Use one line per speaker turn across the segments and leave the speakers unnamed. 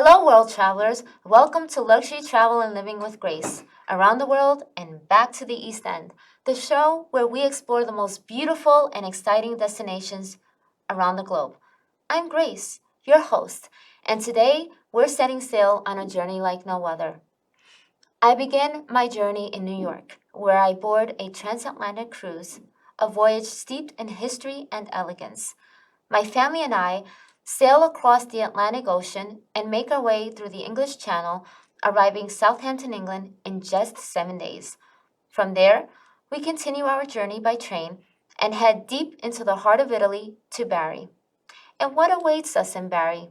Hello, world travelers. Welcome to Luxury Travel and Living with Grace, around the world and back to the East End, the show where we explore the most beautiful and exciting destinations around the globe. I'm Grace, your host, and today we're setting sail on a journey like no other. I begin my journey in New York, where I board a transatlantic cruise, a voyage steeped in history and elegance. My family and I sail across the Atlantic Ocean and make our way through the English Channel, arriving Southampton, England in just 7 days. From there, we continue our journey by train and head deep into the heart of Italy to Bari. And what awaits us in Bari?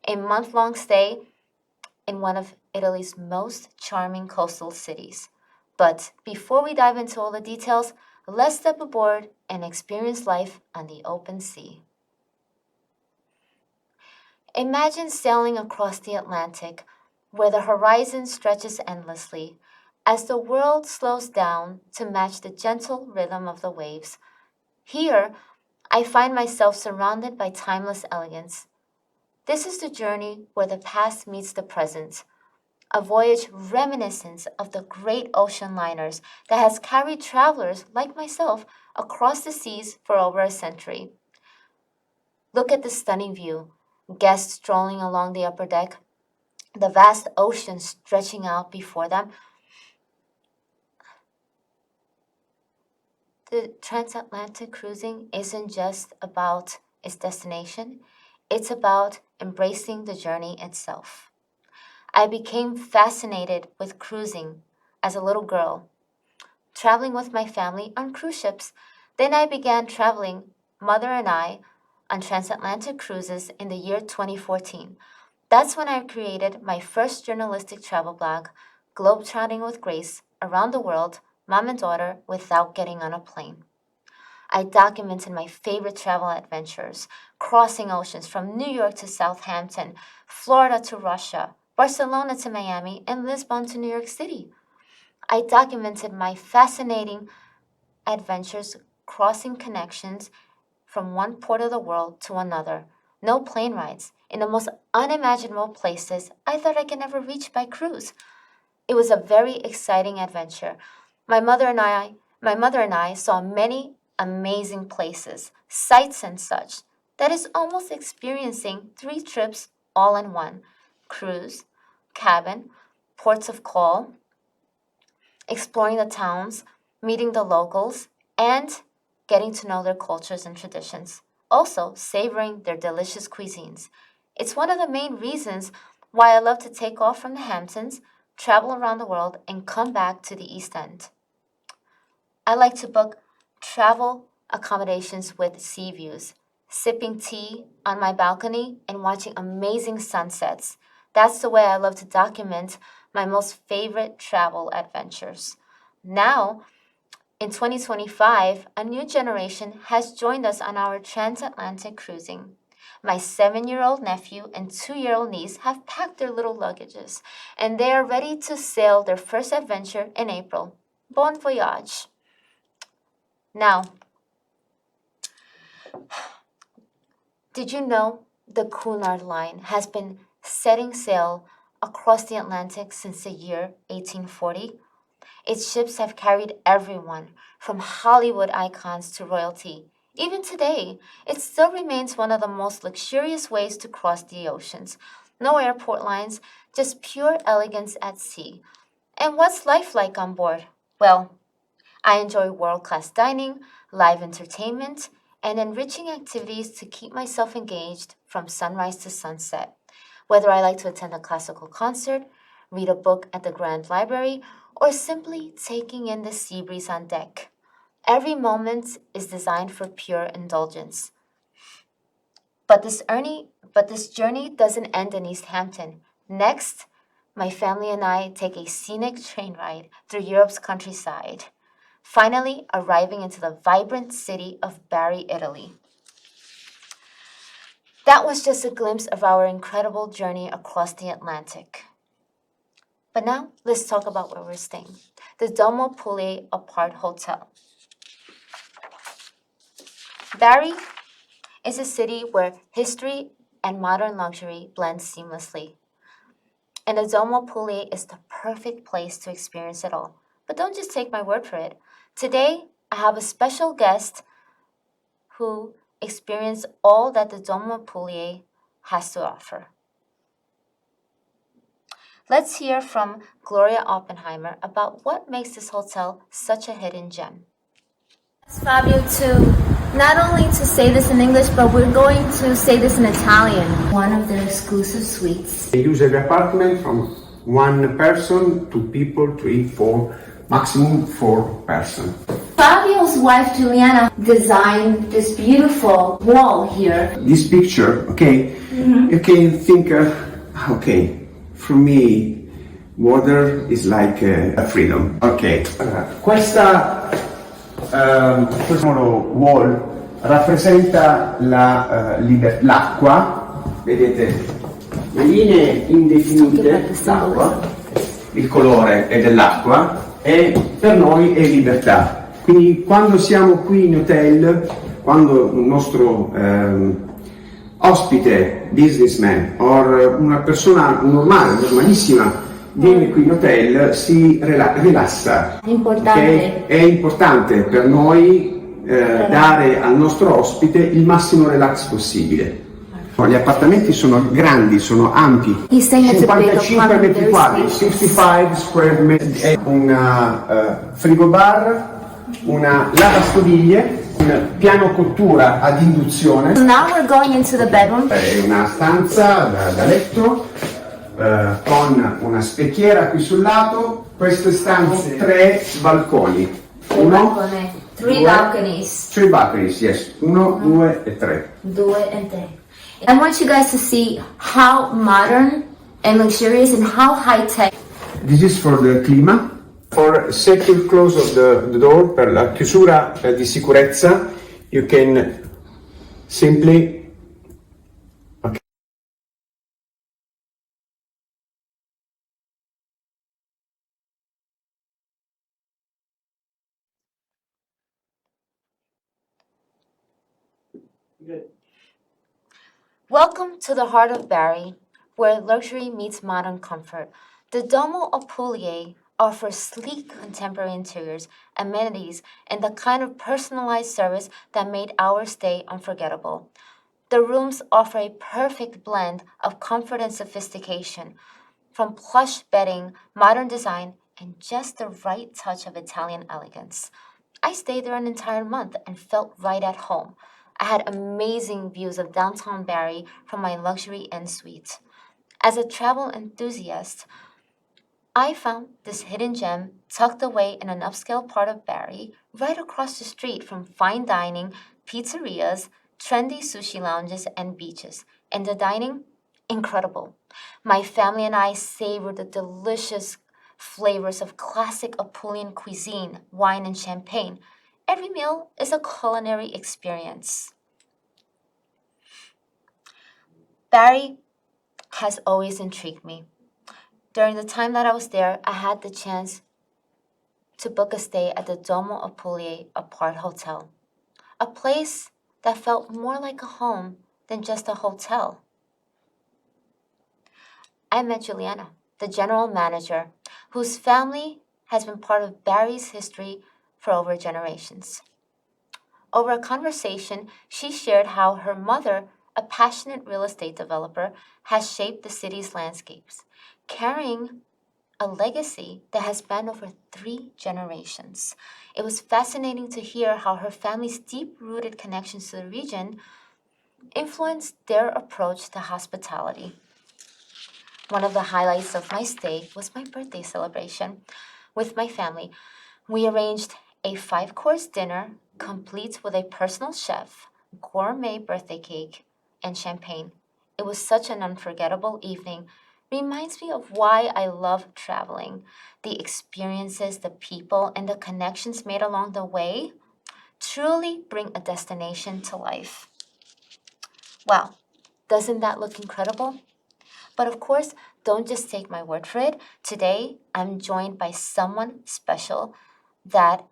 A month-long stay in one of Italy's most charming coastal cities. But before we dive into all the details, let's step aboard and experience life on the open sea. Imagine sailing across the Atlantic, where the horizon stretches endlessly, as the world slows down to match the gentle rhythm of the waves. Here, I find myself surrounded by timeless elegance. This is the journey where the past meets the present, a voyage reminiscent of the great ocean liners that has carried travelers like myself across the seas for over a century. Look at the stunning view, guests strolling along the upper deck, the vast ocean stretching out before them. The transatlantic cruising isn't just about its destination, it's about embracing the journey itself. I became fascinated with cruising as a little girl, traveling with my family on cruise ships. Then I began traveling, mother and I, on transatlantic cruises in the year 2014. That's when I created my first journalistic travel blog, Globetrotting with Grace, around the world, mom and daughter, without getting on a plane. I documented my favorite travel adventures, crossing oceans from New York to Southampton, Florida to Russia, Barcelona to Miami, and Lisbon to New York City. I documented my fascinating adventures crossing connections from one port of the world to another. No plane rides in the most unimaginable places I thought I could never reach by cruise. It was a very exciting adventure. My mother and I, my mother and I saw many amazing places, sights and such. That is almost experiencing 3 trips all in one: cruise, cabin, ports of call, exploring the towns, meeting the locals, and getting to know their cultures and traditions. Also, savoring their delicious cuisines. It's one of the main reasons why I love to take off from the Hamptons, travel around the world, and come back to the East End. I like to book travel accommodations with sea views, sipping tea on my balcony and watching amazing sunsets. That's the way I love to document my most favorite travel adventures. Now, in 2025, a new generation has joined us on our transatlantic cruising. My 7-year-old nephew and 2-year-old niece have packed their little luggages, and they are ready to sail their first adventure in April. Bon voyage! Now, did you know the Cunard Line has been setting sail across the Atlantic since the year 1840? Its ships have carried everyone, from Hollywood icons to royalty. Even today, it still remains one of the most luxurious ways to cross the oceans. No airport lines, just pure elegance at sea. And what's life like on board? Well, I enjoy world-class dining, live entertainment, and enriching activities to keep myself engaged from sunrise to sunset. Whether I like to attend a classical concert, read a book at the Grand Library, or simply taking in the sea breeze on deck, every moment is designed for pure indulgence. But this journey doesn't end in East Hampton. Next, my family and I take a scenic train ride through Europe's countryside, finally arriving into the vibrant city of Bari, Italy. That was just a glimpse of our incredible journey across the Atlantic. But now, let's talk about where we're staying. The Domo Pul Apart Hotel. Bari is a city where history and modern luxury blend seamlessly. And the Domo Pul is the perfect place to experience it all. But don't just take my word for it. Today, I have a special guest who experienced all that the Domo Pul has to offer. Let's hear from Gloria Oppenheimer about what makes this hotel such a hidden gem. Fabio, not only to say this in English, but we're going to say this in Italian. One of their exclusive suites.
They use every apartment from one person, two people, three, four, maximum four person.
Fabio's wife Juliana designed this beautiful wall here.
This picture, okay, you can think, okay, for me, water is like a freedom. Okay, questa wall rappresenta l'acqua, vedete le linee indefinite d'acqua, il colore è dell'acqua e per noi è libertà. Quindi quando siamo qui in hotel, quando un nostro ospite, businessman o una persona normale, normalissima viene qui in hotel, si rilassa.
Importante.
Okay? È importante per noi dare al nostro ospite il massimo relax possibile. Gli appartamenti sono grandi, sono ampi, 55 metri quadri, 55 square metri, un frigobar, una lavastoviglie, un piano cottura ad induzione.
Now we're going into the bedroom.
È una stanza da letto con una specchiera qui sul lato. Queste stanze, 3 balconi.
Three balconies.
3 balconies, yes. 1, 2 e 3.
2 and 3. I want you guys to see how modern and luxurious and how high-tech.
This is for the clima. For secure close of the door, per la chiusura di sicurezza, you can simply
Welcome to the heart of Bari, where luxury meets modern comfort. The Domo Pul offers sleek contemporary interiors, amenities, and the kind of personalized service that made our stay unforgettable. The rooms offer a perfect blend of comfort and sophistication, from plush bedding, modern design, and just the right touch of Italian elegance. I stayed there an entire month and felt right at home. I had amazing views of downtown Bari from my luxury inn suite. As a travel enthusiast, I found this hidden gem tucked away in an upscale part of Bari, right across the street from fine dining, pizzerias, trendy sushi lounges, and beaches. And the dining? Incredible. My family and I savored the delicious flavors of classic Apulian cuisine, wine, and champagne. Every meal is a culinary experience. Bari has always intrigued me. During the time that I was there, I had the chance to book a stay at the Domo Pul Apart Hotel, a place that felt more like a home than just a hotel. I met Juliana, the general manager, whose family has been part of Bari's history for over generations. Over a conversation, she shared how her mother, a passionate real estate developer, has shaped the city's landscapes, carrying a legacy that has spanned over 3 generations. It was fascinating to hear how her family's deep-rooted connections to the region influenced their approach to hospitality. One of the highlights of my stay was my birthday celebration with my family. We arranged a 5-course dinner complete with a personal chef, gourmet birthday cake, and champagne. It was such an unforgettable evening. Reminds me of why I love traveling. The experiences, the people, and the connections made along the way truly bring a destination to life. Wow, doesn't that look incredible? But of course, don't just take my word for it. Today, I'm joined by someone special that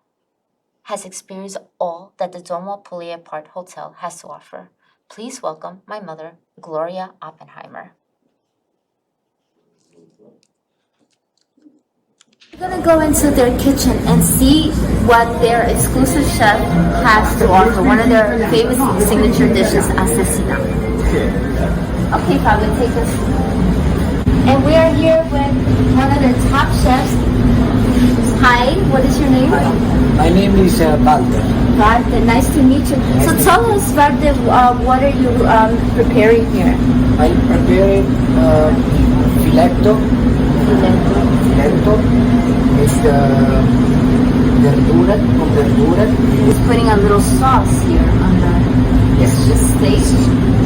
has experienced all that the Domo Pul Apart Hotel has to offer. Please welcome my mother, Gloria Oppenheimer. We're gonna go into their kitchen and see what their exclusive chef has to offer. One of their famous signature dishes, assassina. Okay, Fabio, take us. And we are here with one of their top chefs. Hi, what is your name?
My name is Walter.
Walter, nice to meet you. So tell us, Walter, what are you preparing here?
I'm preparing filetto. Filetto with verdura, con verdura.
He's putting a little sauce here on the steak.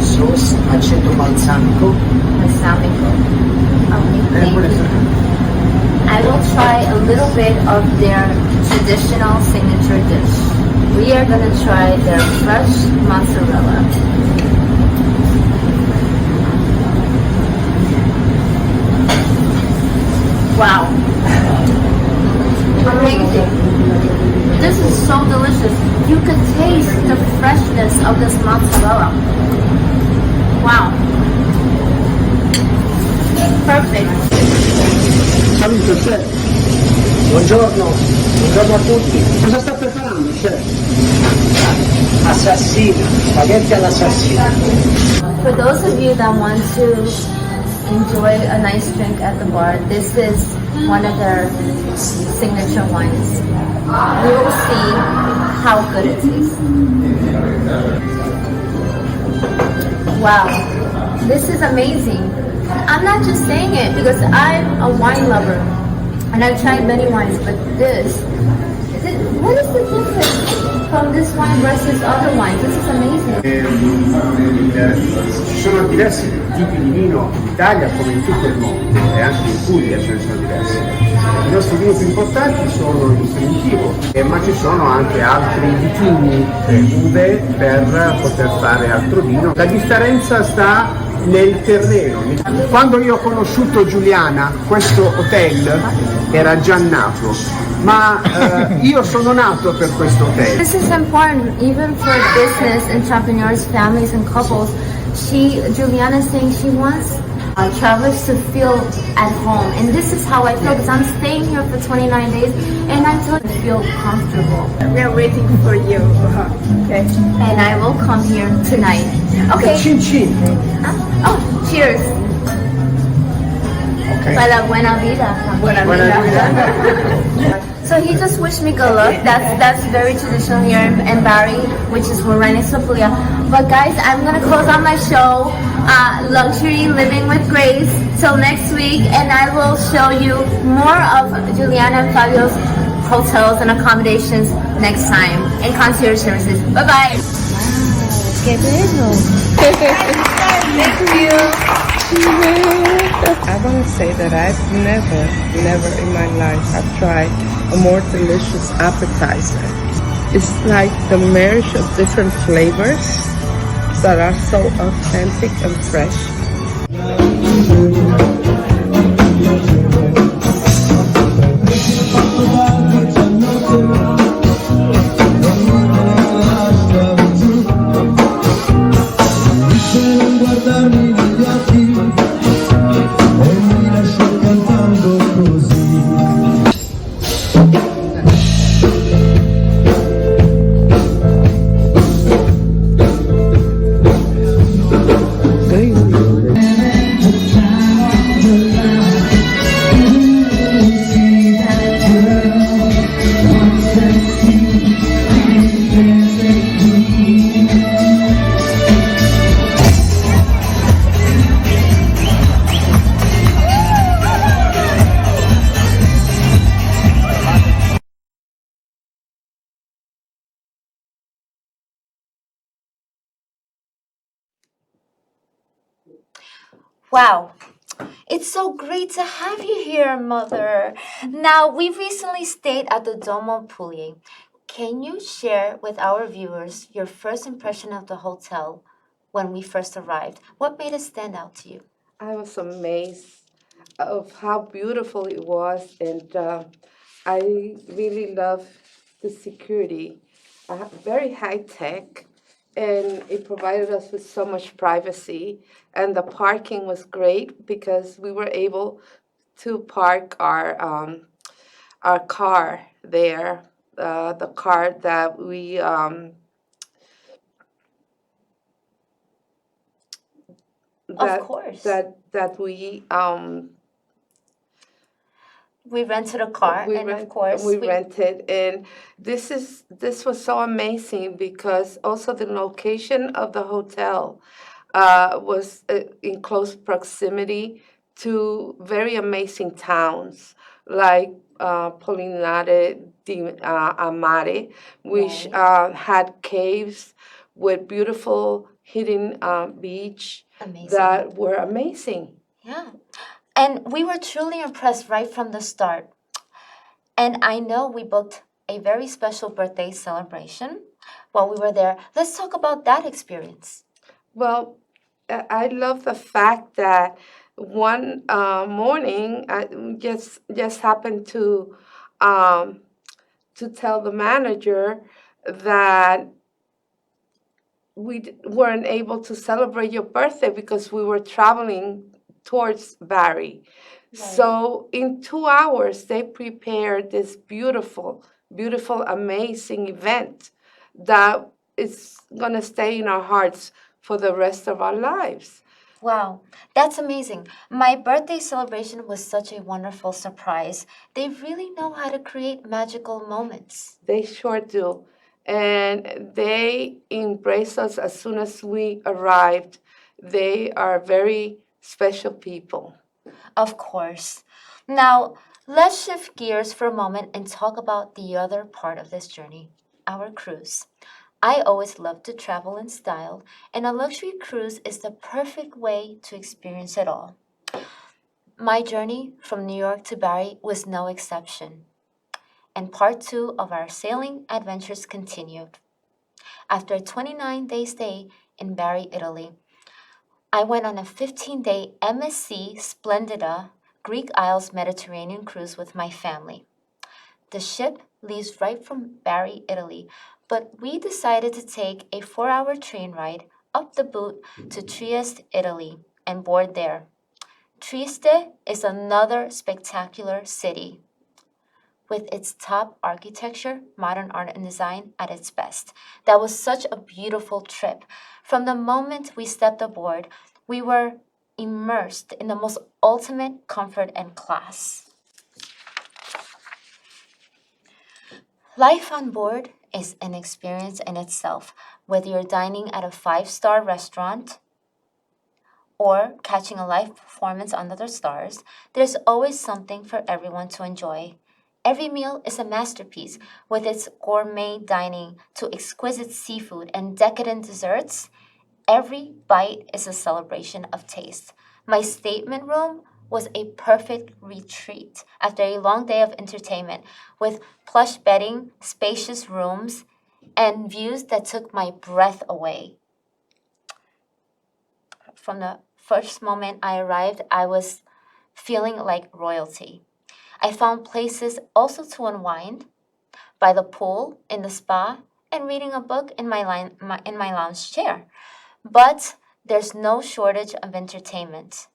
Sauce, aceto balsamico.
Balsamico. Okay, thank you. I will try a little bit of their traditional signature dish. We are going to try their fresh mozzarella. Wow. Amazing. This is so delicious. You can taste the freshness of this mozzarella. Wow. Perfect.
Saluto chef.
Buongiorno, buongiorno a tutti.
Cosa sta preparando, chef?
Assassina, spaghetti all'assassina.
For those of you that want to enjoy a nice drink at the bar, this is one of their signature wines. We will see how good it tastes. Wow, this is amazing. I'm not just saying it because I'm a wine lover and I've tried many wines, but what is the difference from this wine versus other wines? This is amazing.
Ci sono diversi tipi di vino in Italia come in tutto il mondo e anche in Puglia ce ne sono diversi. I nostri vini più importanti sono il primitivo, ma ci sono anche altri vitigni, uve per poter fare altro vino. La differenza sta nel terreno. Quando io ho conosciuto Giuliana, questo hotel era già nato, ma io sono nato per questo hotel.
This is important even for business entrepreneurs, families and couples. Juliana is saying she wants travelers to feel at home, and this is how I feel because I'm staying here for 29 days and I feel comfortable.
We are waiting for you. Okay.
And I will come here tonight. Okay.
Chin chin.
Oh, cheers.
Okay.
Para la buena vida.
Buena vida.
So he just wished me good luck. That's very traditional here in Bari, which is where right next to Puglia. But guys, I'm gonna close out my show, Luxury Living with Grace, till next week, and I will show you more of Juliana and Fabio's hotels and accommodations next time, and concierge services. Bye bye. Qué bello. Thank you.
I want to say that I've never in my life have tried a more delicious appetizer. It's like the marriage of different flavors that are so authentic and fresh.
Wow. It's so great to have you here, Mother. Now, we recently stayed at the Domo Pul. Can you share with our viewers your first impression of the hotel when we first arrived? What made it stand out to you?
I was amazed of how beautiful it was, and I really love the security. Very high tech, and it provided us with so much privacy. And the parking was great because we were able to park our car there, the car that we
Of course.
that we
We rented a car, and of course,
we rented, and this was so amazing because also the location of the hotel was in close proximity to very amazing towns like Polinare di Amare, which
Right.
had caves with beautiful hidden beach
Amazing.
that were amazing.
Yeah. And we were truly impressed right from the start. And I know we booked a very special birthday celebration while we were there. Let's talk about that experience.
Well, I love the fact that one morning I just happened um, to tell the manager that weren't able to celebrate your birthday because we were traveling towards Bari. So in 2 hours, they prepared this beautiful, beautiful, amazing event that is going to stay in our hearts for the rest of our lives.
Wow, that's amazing. My birthday celebration was such a wonderful surprise. They really know how to create magical moments.
They sure do. And they embraced us as soon as we arrived. They are very special people.
Of course. Now, let's shift gears for a moment and talk about the other part of this journey, our cruise. I always love to travel in style, and a luxury cruise is the perfect way to experience it all. My journey from New York to Bari was no exception, and part two of our sailing adventures continued. After a 29-day stay in Bari, Italy, I went on a 15-day MSC Splendida Greek Isles Mediterranean cruise with my family. The ship leaves right from Bari, Italy, but we decided to take a 4-hour train ride up the boot to Trieste, Italy, and board there. Trieste is another spectacular city with its top architecture, modern art, and design at its best. That was such a beautiful trip. From the moment we stepped aboard, we were immersed in the most ultimate comfort and class. Life on board is an experience in itself, whether you're dining at a 5-star restaurant or catching a live performance under the stars, there's always something for everyone to enjoy. Every meal is a masterpiece, with its gourmet dining to exquisite seafood and decadent desserts. Every bite is a celebration of taste. My statement room was a perfect retreat after a long day of entertainment, with plush bedding, spacious rooms, and views that took my breath away. From the first moment I arrived, I was feeling like royalty. I found places also to unwind by the pool, in the spa, and reading a book in in my lounge chair. But there's no shortage of entertainment.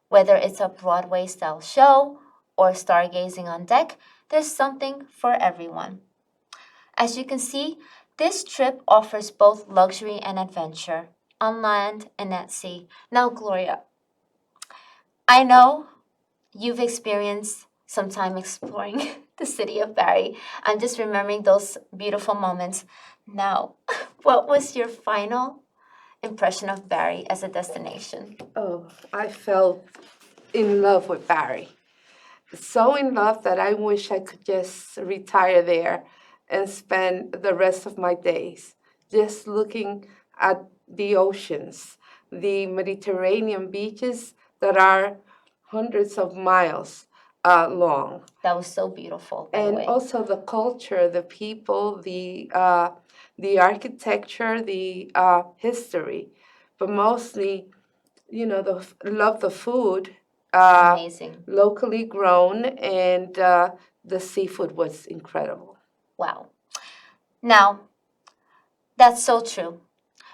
Whether it's a Broadway style show or stargazing on deck, there's something for everyone. As you can see, this trip offers both luxury and adventure, on land and at sea. Now, Gloria, I know you've experienced some time exploring the city of Bari. I'm just remembering those beautiful moments. Now, what was your final impression of Bari as a destination?
Oh, I fell in love with Barry. So in love that I wish I could just retire there and spend the rest of my days just looking at the oceans, the Mediterranean beaches that are hundreds of miles long.
That was so beautiful, by the
And
way.
also the culture, the people, the architecture, the history, but mostly, love the food,
Amazing.
locally grown, and the seafood was incredible.
Wow. Now, that's so true.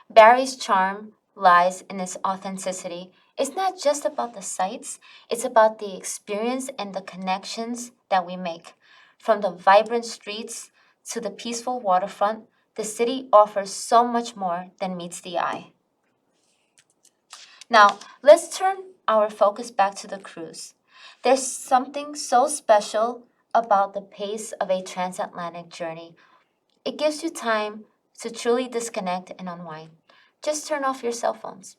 Barry's charm lies in its authenticity. It's not just about the sights, it's about the experience and the connections that we make. From the vibrant streets to the peaceful waterfront, the city offers so much more than meets the eye. Now, let's turn our focus back to the cruise. There's something so special about the pace of a transatlantic journey. It gives you time to truly disconnect and unwind. Just turn off your cell phones.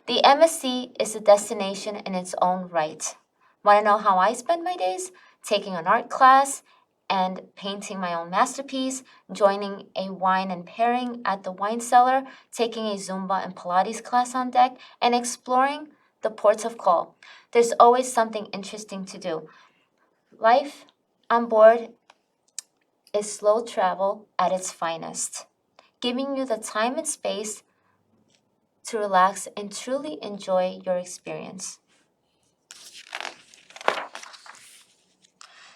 The MSC is a destination in its own right. Want to know how I spend my days? Taking an art class and painting my own masterpiece, joining a wine and pairing at the wine cellar, taking a Zumba and Pilates class on deck, and exploring the ports of call. There's always something interesting to do. Life on board is slow travel at its finest, giving you the time and space to relax and truly enjoy your experience.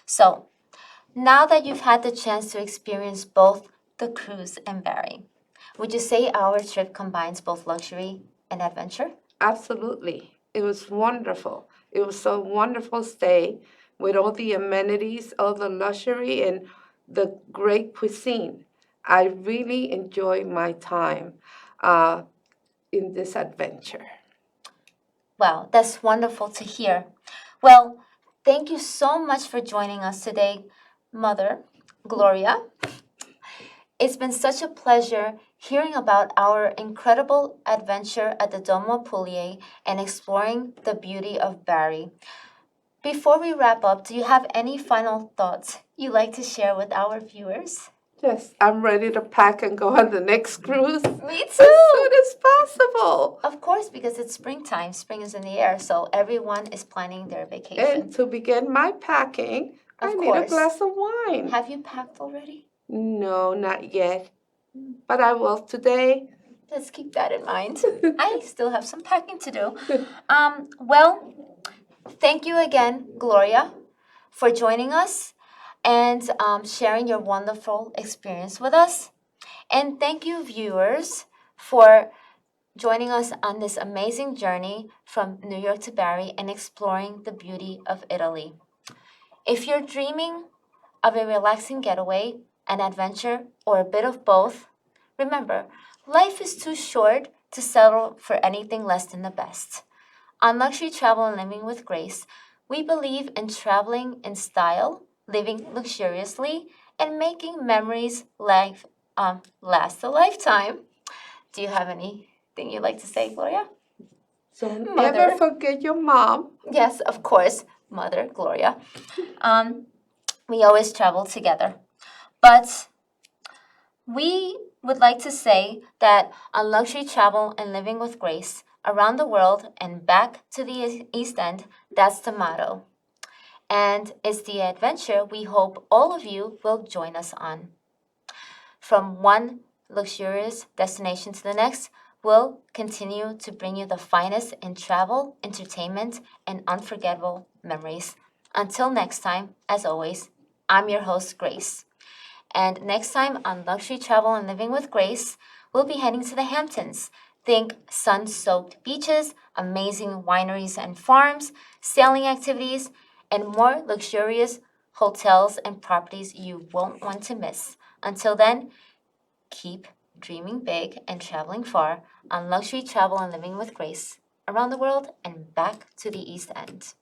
So, now that you've had the chance to experience both the cruise and Bari, would you say our trip combines both luxury and adventure?
Absolutely. It was wonderful. It was a wonderful stay with all the amenities, all the luxury, and the great cuisine. I really enjoyed my time in this adventure.
Wow, that's wonderful to hear. Well, thank you so much for joining us today, Mother Gloria. It's been such a pleasure hearing about our incredible adventure at the Domo Pul and exploring the beauty of Bari. Before we wrap up, do you have any final thoughts you'd like to share with our viewers?
Yes, I'm ready to pack and go on the next cruise
Me
as
too!
soon as possible.
Of course, because it's springtime. Spring is in the air, so everyone is planning their vacation.
And to begin my packing, I need a
course.
glass of wine.
Have you packed already?
No, not yet. But I will today.
Let's keep that in mind. I still have some packing to do. Well, thank you again, Gloria, for joining us and sharing your wonderful experience with us. And thank you, viewers, for joining us on this amazing journey from New York to Bari and exploring the beauty of Italy. If you're dreaming of a relaxing getaway, an adventure, or a bit of both, remember, life is too short to settle for anything less than the best. On Luxury Travel and Living with Grace, we believe in traveling in style, living luxuriously, and making memories last a lifetime. Do you have anything you'd like to say, Gloria?
So
Mother.
never forget your mom.
Yes, of course, Mother Gloria. We always travel together. But we would like to say that on Luxury Travel and Living with Grace, around the world and back to the East End, that's the motto. And it's the adventure we hope all of you will join us on. From one luxurious destination to the next, we'll continue to bring you the finest in travel, entertainment, and unforgettable memories. Until next time, as always, I'm your host, Grace. And next time on Luxury Travel and Living with Grace, we'll be heading to the Hamptons. Think sun-soaked beaches, amazing wineries and farms, sailing activities, and more luxurious hotels and properties you won't want to miss. Until then, keep dreaming big and traveling far on Luxury Travel and Living with Grace, around the world and back to the East End.